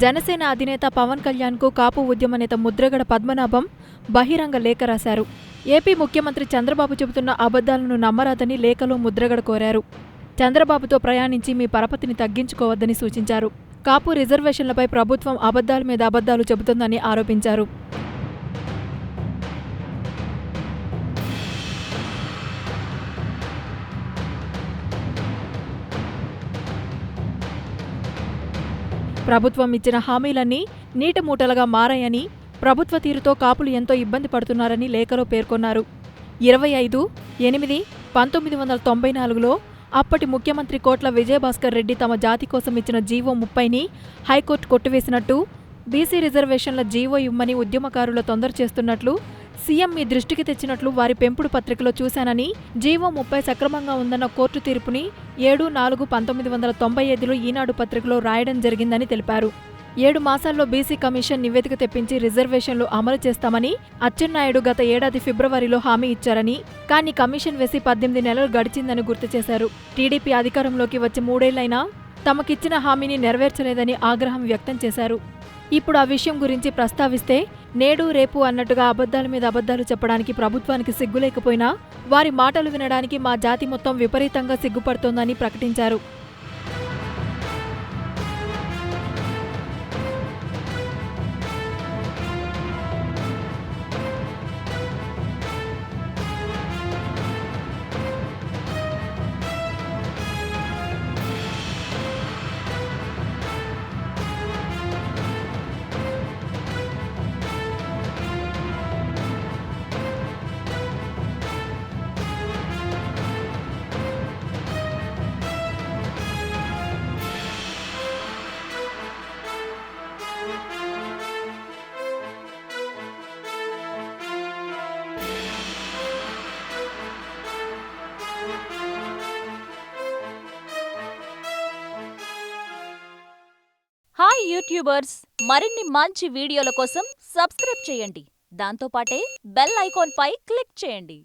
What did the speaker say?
జనసేన అధినేత పవన్ కళ్యాణ్కు కాపు ఉద్యమ నేత ముద్రగడ పద్మనాభం బహిరంగ లేఖ రాశారు. ఏపీ ముఖ్యమంత్రి చంద్రబాబు చెబుతున్న అబద్ధాలను నమ్మరాదని లేఖలో ముద్రగడ కోరారు. చంద్రబాబుతో ప్రయాణించి మీ పరపతిని తగ్గించుకోవద్దని సూచించారు. కాపు రిజర్వేషన్లపై ప్రభుత్వం అబద్ధాల మీద అబద్ధాలు చెబుతోందని ఆరోపించారు. ప్రభుత్వం ఇచ్చిన హామీలన్నీ నీటిమూటలుగా మారాయని, ప్రభుత్వ తీరుతో కాపులు ఎంతో ఇబ్బంది పడుతున్నారని లేఖలో పేర్కొన్నారు. 25/8/1994లో అప్పటి ముఖ్యమంత్రి కోట్ల విజయభాస్కర్ రెడ్డి తమ జాతి కోసం ఇచ్చిన జీవో 30ని హైకోర్టు కొట్టివేసినట్టు, బీసీ రిజర్వేషన్ల జీవో ఇవ్వమని ఉద్యమకారుల తొందర చేస్తున్నట్లు సీఎం మీ దృష్టికి తెచ్చినట్లు వారి పెంపుడు పత్రికలో చూశానని, జీవో 30 సక్రమంగా ఉందన్న కోర్టు తీర్పుని 7/4/1995లో ఈనాడు పత్రికలో రాయడం జరిగిందని తెలిపారు. 7 మాసాల్లో బీసీ కమిషన్ నివేదిక తెప్పించి రిజర్వేషన్లు అమలు చేస్తామని అచ్చెన్నాయుడు గత ఏడాది ఫిబ్రవరిలో హామీ ఇచ్చారని, కానీ కమిషన్ వేసి 18 నెలలు గడిచిందని గుర్తు చేశారు. టీడీపీ అధికారంలోకి వచ్చి 3 ఏళ్లైనా తమకిచ్చిన హామీని నెరవేర్చలేదని ఆగ్రహం వ్యక్తం చేశారు. ఇప్పుడు ఆ విషయం గురించి ప్రస్తావిస్తే నేడు రేపు అన్నట్టుగా అబద్ధాల మీద అబద్ధాలు చెప్పడానికి ప్రభుత్వానికి సిగ్గు లేకపోయినా వారి మాటలు వినడానికి మా జాతి మొత్తం విపరీతంగా సిగ్గుపడుతోందని ప్రకటించారు. హాయ్ యూట్యూబర్స్, మరిన్ని మంచి వీడియోల కోసం సబ్స్క్రైబ్ చేయండి. దాంతోపాటే బెల్ ఐకాన్ పై క్లిక్ చేయండి.